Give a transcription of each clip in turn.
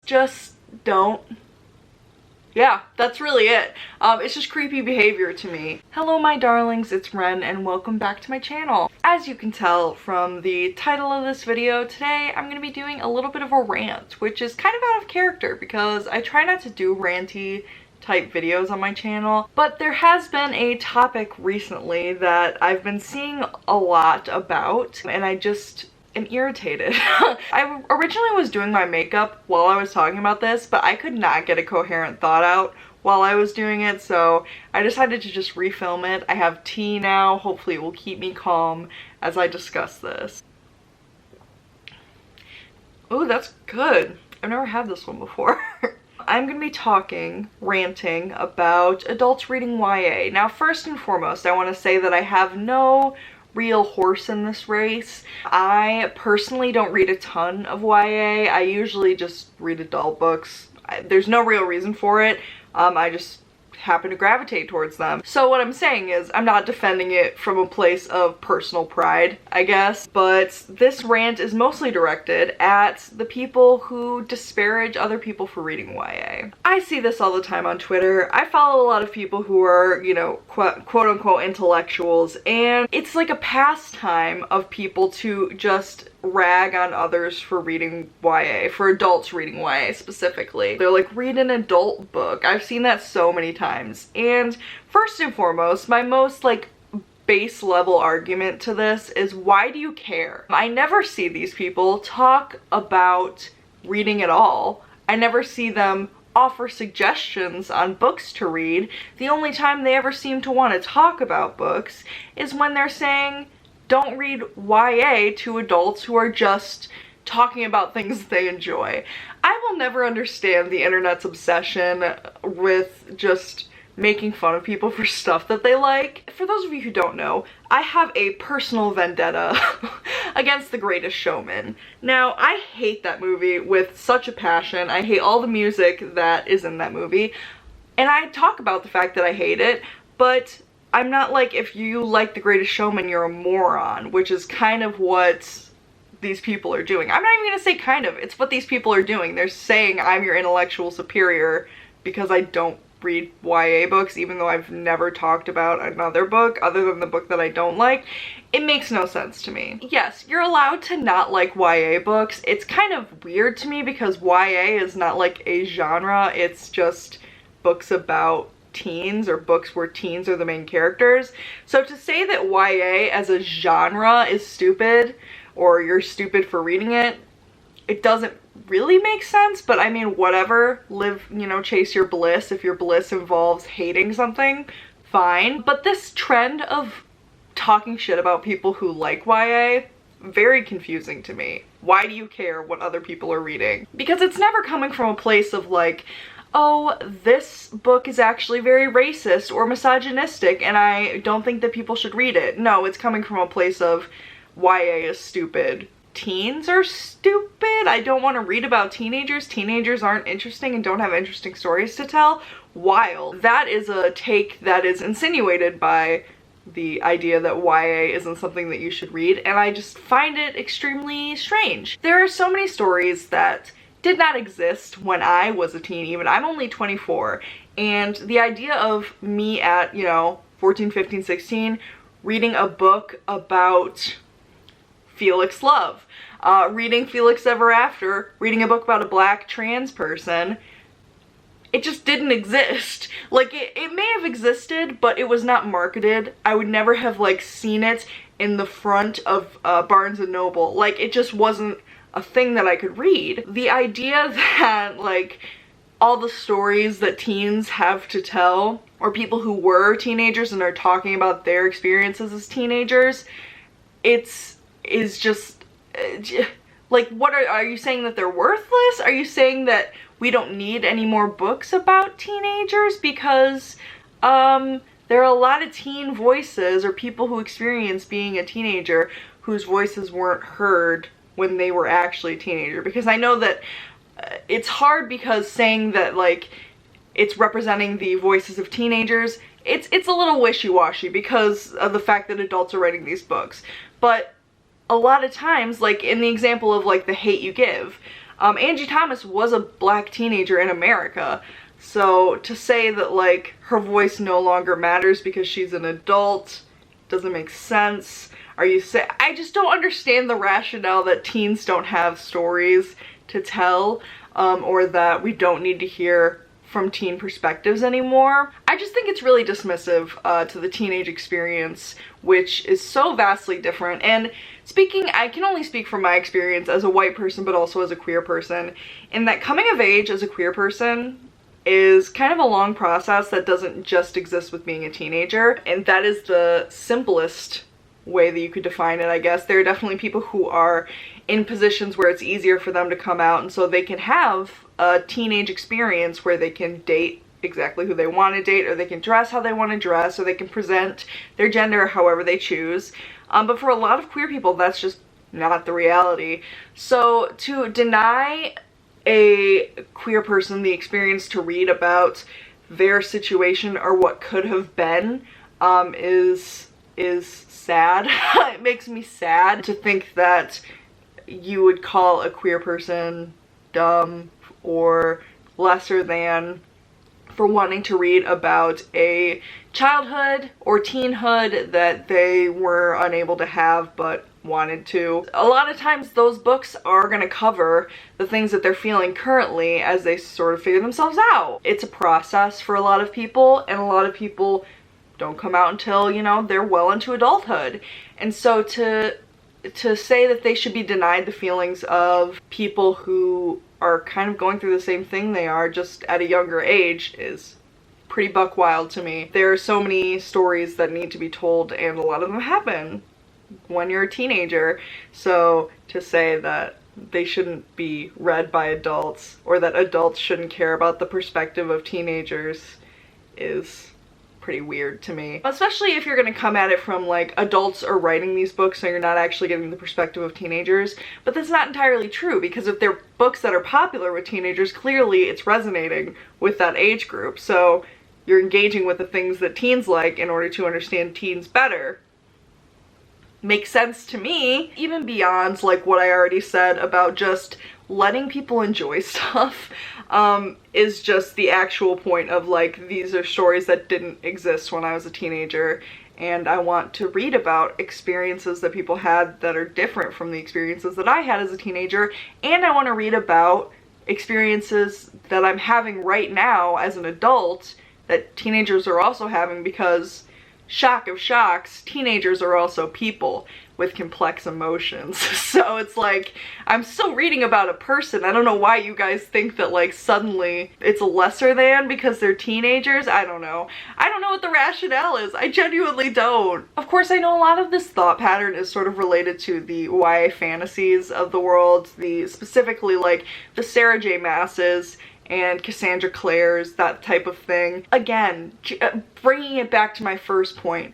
just don't. Yeah, that's really it. It's just creepy behavior to me. Hello my darlings, it's Ren and welcome back to my channel. As you can tell from the title of this video, today I'm going to be doing a little bit of a rant, which is kind of out of character because I try not to do ranty type videos on my channel, but there has been a topic recently that I've been seeing a lot about and I just am irritated. I originally was doing my makeup while I was talking about this, but I could not get a coherent thought out while I was doing it, so I decided to just refilm it. I have tea now. Hopefully it will keep me calm as I discuss this. Oh, that's good. I've never had this one before. I'm going to be ranting about adults reading YA. Now, first and foremost, I want to say that I have no real horse in this race. I personally don't read a ton of YA. I usually just read adult books. There's no real reason for it. I just happen to gravitate towards them. So what I'm saying is I'm not defending it from a place of personal pride, I guess, but this rant is mostly directed at the people who disparage other people for reading YA. I see this all the time on Twitter. I follow a lot of people who are, you know, quote unquote intellectuals, and it's like a pastime of people to just rag on others for reading YA, for adults reading YA specifically. They're like, read an adult book. I've seen that so many times. And first and foremost, my most like base level argument to this is, why do you care? I never see these people talk about reading at all. I never see them offer suggestions on books to read. The only time they ever seem to want to talk about books is when they're saying, don't read YA to adults who are just talking about things they enjoy. I will never understand the internet's obsession with just making fun of people for stuff that they like. For those of you who don't know, I have a personal vendetta against The Greatest Showman. Now, I hate that movie with such a passion. I hate all the music that is in that movie. And I talk about the fact that I hate it, but I'm not like, if you like The Greatest Showman, you're a moron, which is kind of what these people are doing. I'm not even gonna say kind of, it's what these people are doing. They're saying I'm your intellectual superior because I don't read YA books, even though I've never talked about another book other than the book that I don't like. It makes no sense to me. Yes, you're allowed to not like YA books. It's kind of weird to me because YA is not like a genre, it's just books about teens or books where teens are the main characters. So to say that YA as a genre is stupid or you're stupid for reading it, it doesn't really make sense, but I mean, whatever. Live, you know, chase your bliss. If your bliss involves hating something, fine. But this trend of talking shit about people who like YA, very confusing to me. Why do you care what other people are reading? Because it's never coming from a place of like, oh, this book is actually very racist or misogynistic and I don't think that people should read it. No, it's coming from a place of YA is stupid. Teens are stupid. I don't want to read about teenagers. Teenagers aren't interesting and don't have interesting stories to tell. Wild. That is a take that is insinuated by the idea that YA isn't something that you should read, and I just find it extremely strange. There are so many stories that did not exist when I was a teen even. I'm only 24, and the idea of me at, you know, 14, 15, 16, reading a book about Felix Love, reading Felix Ever After, reading a book about a black trans person, it just didn't exist. Like, it may have existed, but it was not marketed. I would never have, like, seen it in the front of Barnes & Noble. Like, it just wasn't a thing that I could read. The idea that, like, all the stories that teens have to tell, or people who were teenagers and are talking about their experiences as teenagers, is just, like, what are you saying that they're worthless? Are you saying that we don't need any more books about teenagers? Because, there are a lot of teen voices, or people who experience being a teenager, whose voices weren't heard when they were actually a teenager. Because I know that it's hard, because saying that, like, it's representing the voices of teenagers, it's a little wishy-washy because of the fact that adults are writing these books. But a lot of times, like in the example of like The Hate U Give, Angie Thomas was a black teenager in America. So to say that like her voice no longer matters because she's an adult doesn't make sense. I just don't understand the rationale that teens don't have stories to tell, or that we don't need to hear from teen perspectives anymore. I just think it's really dismissive to the teenage experience, which is so vastly different. And I can only speak from my experience as a white person, but also as a queer person, in that coming of age as a queer person is kind of a long process that doesn't just exist with being a teenager, and that is the simplest way that you could define it, I guess. There are definitely people who are in positions where it's easier for them to come out, and so they can have a teenage experience where they can date exactly who they want to date, or they can dress how they want to dress, or they can present their gender however they choose. But for a lot of queer people, that's just not the reality. So to deny a queer person the experience to read about their situation or what could have been is sad. It makes me sad to think that you would call a queer person dumb or lesser than for wanting to read about a childhood or teenhood that they were unable to have but wanted to. A lot of times those books are going to cover the things that they're feeling currently as they sort of figure themselves out. It's a process for a lot of people, and a lot of people don't come out until, you know, they're well into adulthood. And so to say that they should be denied the feelings of people who are kind of going through the same thing they are, just at a younger age, is pretty buck wild to me. There are so many stories that need to be told, and a lot of them happen when you're a teenager. So to say that they shouldn't be read by adults, or that adults shouldn't care about the perspective of teenagers, is pretty weird to me. Especially if you're gonna come at it from like, adults are writing these books so you're not actually getting the perspective of teenagers. But that's not entirely true, because if they're books that are popular with teenagers, clearly it's resonating with that age group. So you're engaging with the things that teens like in order to understand teens better. Makes sense to me. Even beyond like what I already said about just letting people enjoy stuff, is just the actual point of like, these are stories that didn't exist when I was a teenager, and I want to read about experiences that people had that are different from the experiences that I had as a teenager, and I want to read about experiences that I'm having right now as an adult that teenagers are also having, because shock of shocks, teenagers are also people with complex emotions. So it's like, I'm still reading about a person. I don't know why you guys think that like suddenly it's a lesser than because they're teenagers. I don't know. I don't know what the rationale is. I genuinely don't. Of course, I know a lot of this thought pattern is sort of related to the YA fantasies of the world, specifically like the Sarah J. Maas's and Cassandra Clare's, that type of thing. Again, bringing it back to my first point,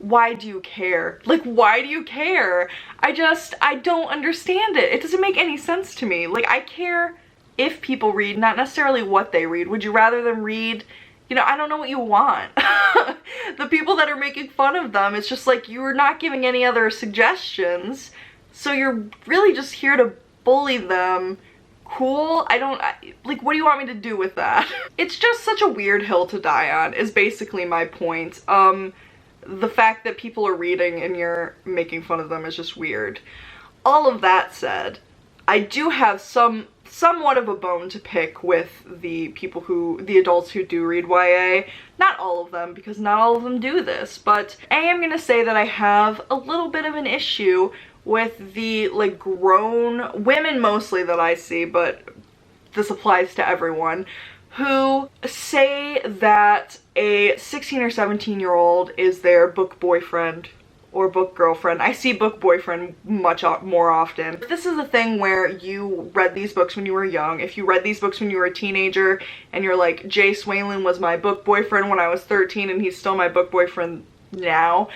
why do you care? Like, why do you care? I don't understand it. It doesn't make any sense to me. Like, I care if people read, not necessarily what they read. Would you rather them read, you know, I don't know what you want. The people that are making fun of them, it's just like, you're not giving any other suggestions, so you're really just here to bully them. Cool. Like, what do you want me to do with that? It's just such a weird hill to die on, is basically my point. The fact that people are reading and you're making fun of them is just weird. All of that said, I do have somewhat of a bone to pick with the adults who do read YA. Not all of them, because not all of them do this, but I am gonna say that I have a little bit of an issue with the like grown women mostly that I see, but this applies to everyone, who say that a 16 or 17-year-old is their book boyfriend or book girlfriend. I see book boyfriend much more often. If this is a thing where you read these books when you were young, if you read these books when you were a teenager and you're like, Jay Swalen was my book boyfriend when I was 13 and he's still my book boyfriend now,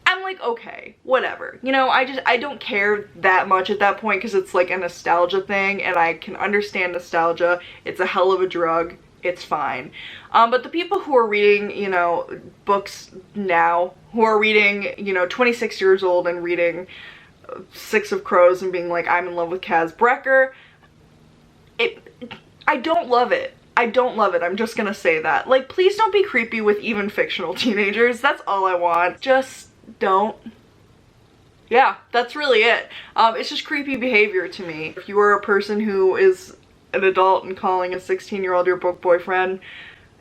I'm like, okay, whatever. You know, I don't care that much at that point, because it's like a nostalgia thing, and I can understand nostalgia. It's a hell of a drug. It's fine. But the people who are reading, you know, books now, who are reading, you know, 26 years old and reading Six of Crows and being like, I'm in love with Kaz Brecker, I don't love it. I don't love it. I'm just gonna say that. Like, please don't be creepy with even fictional teenagers. That's all I want. Just don't. Yeah, that's really it. It's just creepy behavior to me. If you are a person who is an adult and calling a 16-year-old your book boyfriend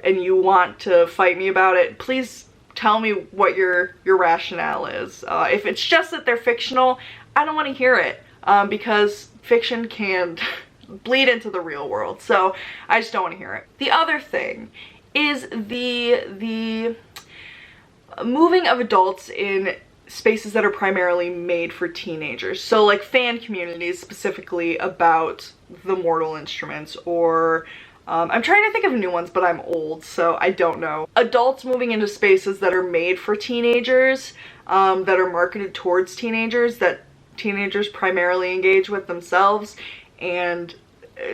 and you want to fight me about it, please tell me what your rationale is. If it's just that they're fictional, I don't want to hear it, because fiction can bleed into the real world, so I just don't want to hear it. The other thing is the moving of adults in spaces that are primarily made for teenagers. So like fan communities specifically about the Mortal Instruments, or I'm trying to think of new ones, but I'm old, so I don't know. Adults moving into spaces that are made for teenagers, that are marketed towards teenagers, that teenagers primarily engage with themselves, and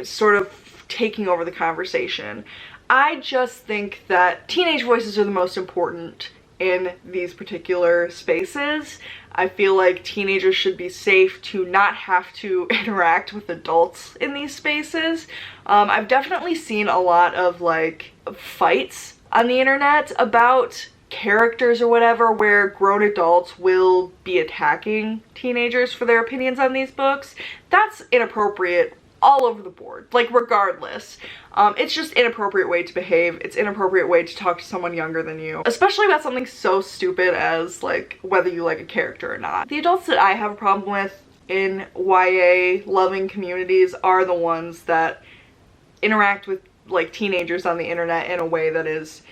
sort of taking over the conversation. I just think that teenage voices are the most important in these particular spaces. I feel like teenagers should be safe to not have to interact with adults in these spaces. I've definitely seen a lot of like fights on the internet about characters or whatever where grown adults will be attacking teenagers for their opinions on these books. That's inappropriate all over the board, like regardless. It's just inappropriate way to behave. It's inappropriate way to talk to someone younger than you, especially about something so stupid as like whether you like a character or not. The adults that I have a problem with in YA loving communities are the ones that interact with like teenagers on the internet in a way that is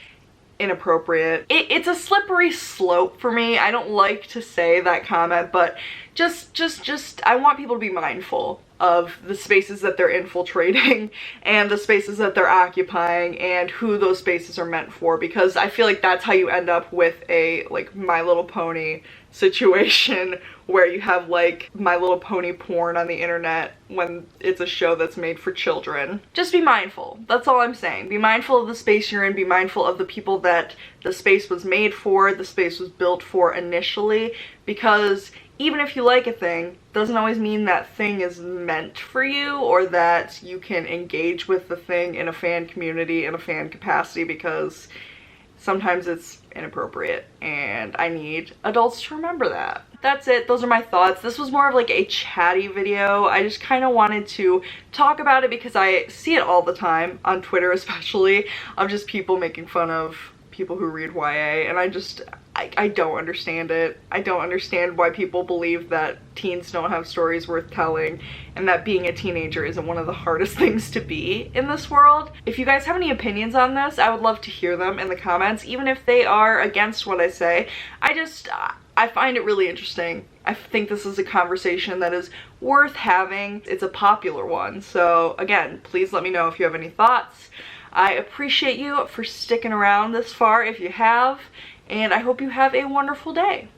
inappropriate. It's a slippery slope for me. I don't like to say that comment, but just I want people to be mindful of the spaces that they're infiltrating and the spaces that they're occupying and who those spaces are meant for, because I feel like that's how you end up with a like My Little Pony situation where you have like My Little Pony porn on the internet when it's a show that's made for children. Just be mindful. That's all I'm saying. Be mindful of the space you're in. Be mindful of the people that the space was made for, the space was built for initially, because even if you like a thing, doesn't always mean that thing is meant for you or that you can engage with the thing in a fan community, in a fan capacity, because sometimes it's inappropriate and I need adults to remember that. That's it. Those are my thoughts. This was more of like a chatty video. I just kind of wanted to talk about it because I see it all the time on Twitter, especially, of just people making fun of people who read YA, and I don't understand it. I don't understand why people believe that teens don't have stories worth telling and that being a teenager isn't one of the hardest things to be in this world. If you guys have any opinions on this, I would love to hear them in the comments, even if they are against what I say. I find it really interesting. I think this is a conversation that is worth having. It's a popular one. So again, please let me know if you have any thoughts. I appreciate you for sticking around this far if you have, and I hope you have a wonderful day.